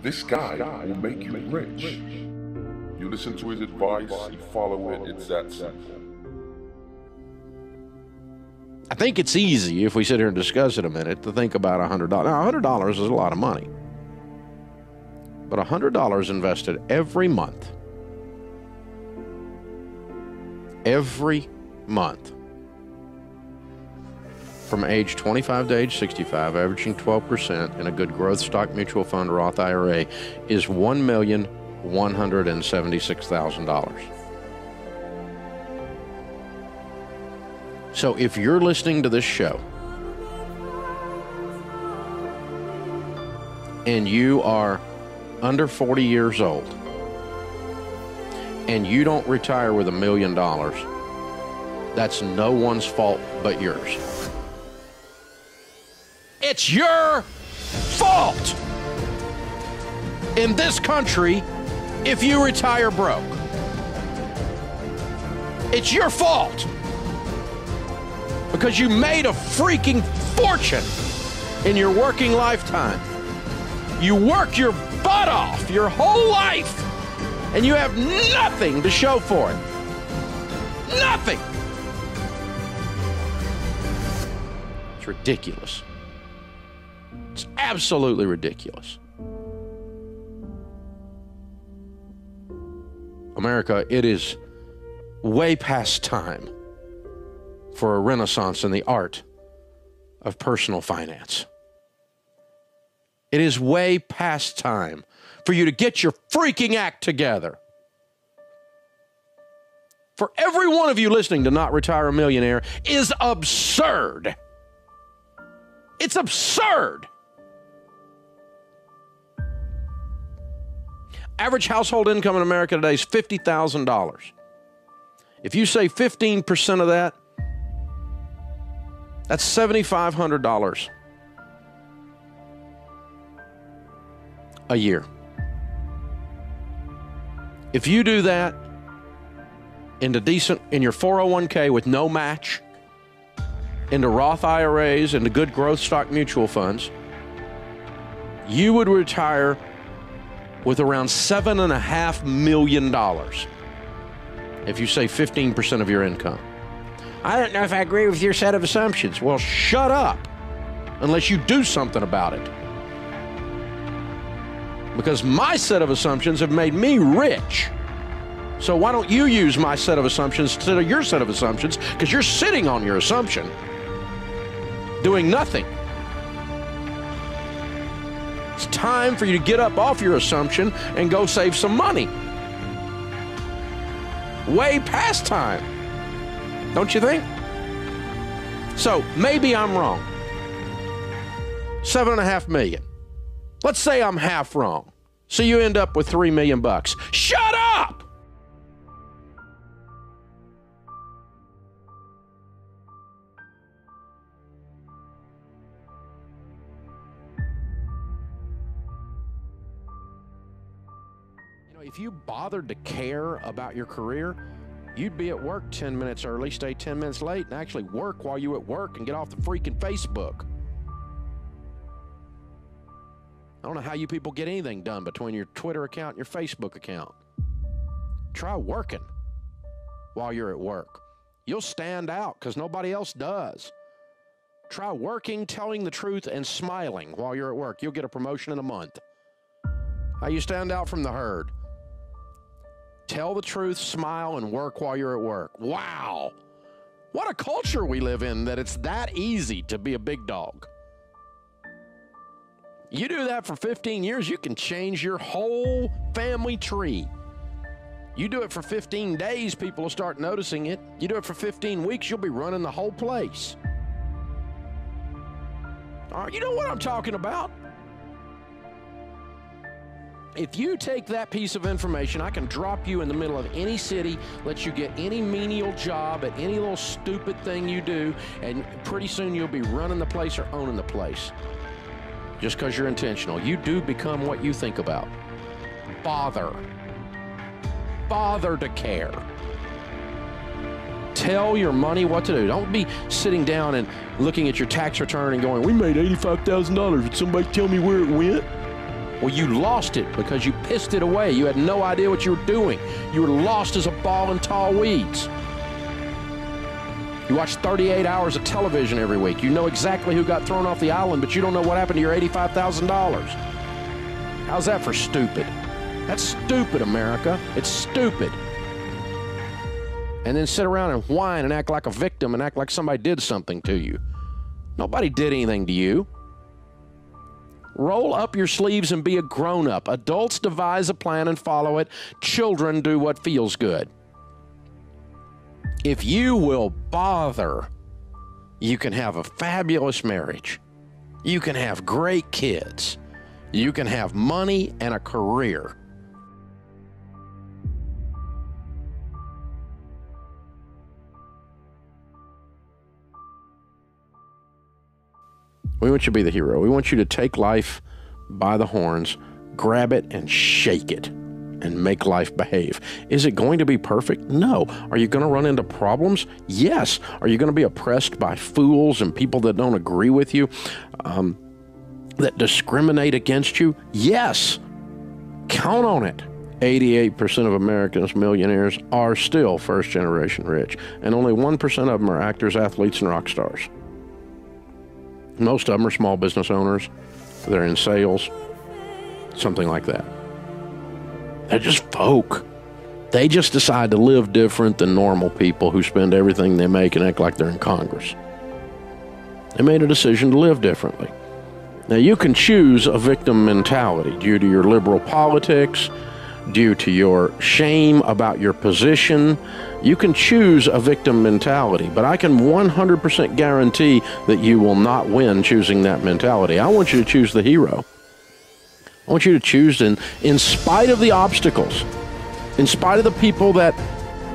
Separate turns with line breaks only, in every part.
This guy will make you rich. You listen to his advice, you follow it, it's that simple.
I think it's easy, if we sit here and discuss it a minute, to think about $100. Now, $100 is a lot of money. But $100 invested every month, from age 25 to age 65, averaging 12% in a good growth stock mutual fund Roth IRA, is $1,176,000. So if you're listening to this show and you are under 40 years old and you don't retire with $1 million, that's no one's fault but yours. It's your fault in this country if you retire broke. It's your fault because you made a freaking fortune in your working lifetime. You work your butt off your whole life and you have nothing to show for it. Nothing. It's ridiculous. It's absolutely ridiculous. America, it is way past time for a renaissance in the art of personal finance. It is way past time for you to get your freaking act together. For every one of you listening to Not Retire a Millionaire is absurd. It's absurd. Average household income in America today is $50,000. If you say 15% of that, that's $7,500 a year. If you do that in your 401k with no match, into Roth IRAs, into good growth stock mutual funds, you would retire with around $7.5 million if you say 15% of your income. I don't know if I agree with your set of assumptions. Well, shut up unless you do something about it. Because my set of assumptions have made me rich. So why don't you use my set of assumptions instead of your set of assumptions? Because you're sitting on your assumption, doing nothing. It's time for you to get up off your assumption and go save some money. Way past time. Don't you think? So maybe I'm wrong. $7.5 million. Let's say I'm half wrong. So you end up with $3 million. Shut up! If you bothered to care about your career, you'd be at work 10 minutes early, stay 10 minutes late, and actually work while you at work and get off the freaking Facebook. I don't know how you people get anything done between your Twitter account and your Facebook account. Try working while you're at work. You'll stand out because nobody else does. Try working, telling the truth, and smiling while you're at work. You'll get a promotion in a month. How you stand out from the herd? Tell the truth, smile, and work while you're at work. Wow. What a culture we live in that it's that easy to be a big dog. You do that for 15 years, you can change your whole family tree. You do it for 15 days, people will start noticing it. You do it for 15 weeks, you'll be running the whole place. All right, you know what I'm talking about. If you take that piece of information, I can drop you in the middle of any city, let you get any menial job at any little stupid thing you do, and pretty soon you'll be running the place or owning the place. Just because you're intentional. You do become what you think about. Bother to care. Tell your money what to do. Don't be sitting down and looking at your tax return and going, we made $85,000. Did somebody tell me where it went? Well, you lost it because you pissed it away. You had no idea what you were doing. You were lost as a ball in tall weeds. You watch 38 hours of television every week. You know exactly who got thrown off the island, but you don't know what happened to your $85,000. How's that for stupid? That's stupid, America. It's stupid. And then sit around and whine and act like a victim and act like somebody did something to you. Nobody did anything to you. Roll up your sleeves and be a grown-up. Adults devise a plan and follow it. Children do what feels good. If you will bother, you can have a fabulous marriage. You can have great kids. You can have money and a career. We want you to be the hero. We want you to take life by the horns, grab it and shake it, and make life behave. Is it going to be perfect? No. Are you going to run into problems? Yes. Are you going to be oppressed by fools and people that don't agree with you, that discriminate against you? Yes. Count on it. 88% of Americans, millionaires, are still first-generation rich, and only 1% of them are actors, athletes, and rock stars. Most of them are small business owners. They're in sales, something like that. They're just folk. They just decide to live different than normal people who spend everything they make and act like they're in Congress. They made a decision to live differently. Now, you can choose a victim mentality due to your liberal politics, due to your shame about your position. You can choose a victim mentality, but I can 100% guarantee that you will not win choosing that mentality. I want you to choose the hero. I want you to choose in spite of the obstacles, in spite of the people that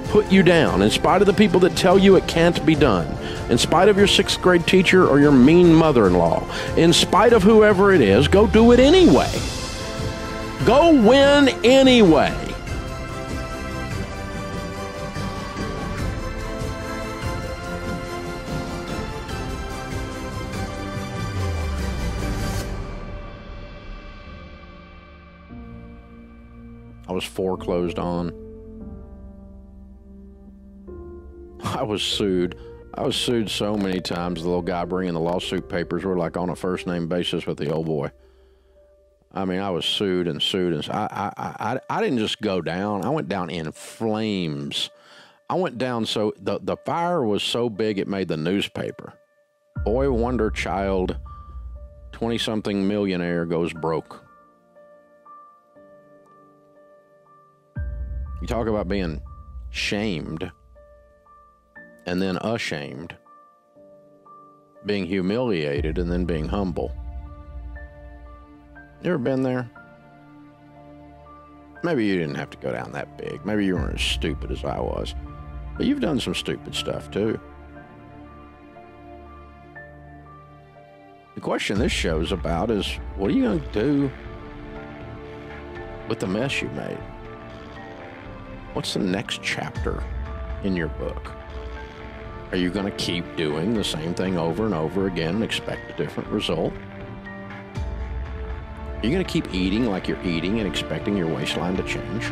put you down, in spite of the people that tell you it can't be done, in spite of your 6th grade teacher or your mean mother-in-law, in spite of whoever it is, go do it anyway. Go win anyway. I was foreclosed on. I was sued. I was sued so many times. The little guy bringing the lawsuit papers were like on a first-name basis with the old boy. I mean, I was sued and sued, and I didn't just go down. I went down in flames. I went down so the fire was so big it made the newspaper. Boy wonder child, 20-something millionaire goes broke. You talk about being shamed and then ashamed, being humiliated and then being humble. You ever been there? Maybe you didn't have to go down that big. Maybe you weren't as stupid as I was. But you've done some stupid stuff too. The question this show's about is, what are you going to do with the mess you made? What's the next chapter in your book? Are you going to keep doing the same thing over and over again and expect a different result? Are you going to keep eating like you're eating and expecting your waistline to change?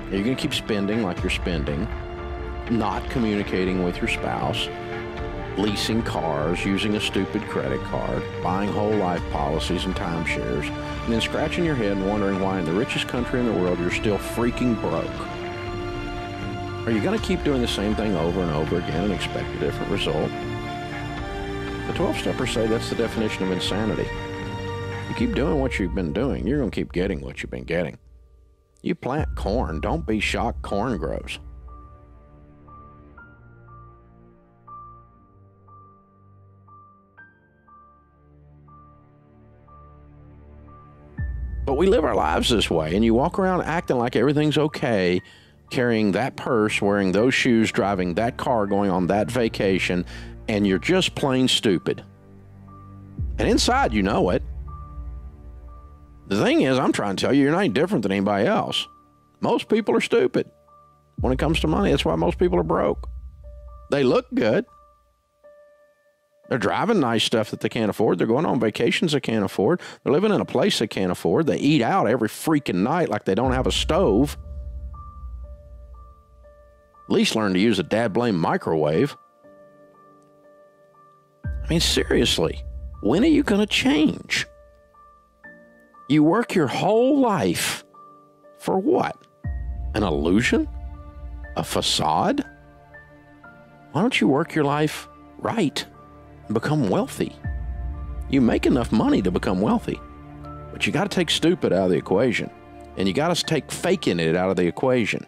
Are you going to keep spending like you're spending, not communicating with your spouse, leasing cars, using a stupid credit card, buying whole life policies and timeshares, and then scratching your head and wondering why in the richest country in the world you're still freaking broke? Are you going to keep doing the same thing over and over again and expect a different result? The 12-steppers say that's the definition of insanity. You keep doing what you've been doing, you're going to keep getting what you've been getting. You plant corn, don't be shocked corn grows. But we live our lives this way, and you walk around acting like everything's okay, carrying that purse, wearing those shoes, driving that car, going on that vacation, and you're just plain stupid. And inside, you know it. The thing is, I'm trying to tell you, you're not any different than anybody else. Most people are stupid when it comes to money. That's why most people are broke. They look good. They're driving nice stuff that they can't afford. They're going on vacations they can't afford. They're living in a place they can't afford. They eat out every freaking night like they don't have a stove. At least learn to use a dad-blame microwave. I mean, seriously, when are you going to change? You work your whole life for what? An illusion? A facade? Why don't you work your life right and become wealthy? You make enough money to become wealthy, but you got to take stupid out of the equation, and you got to take faking it out of the equation.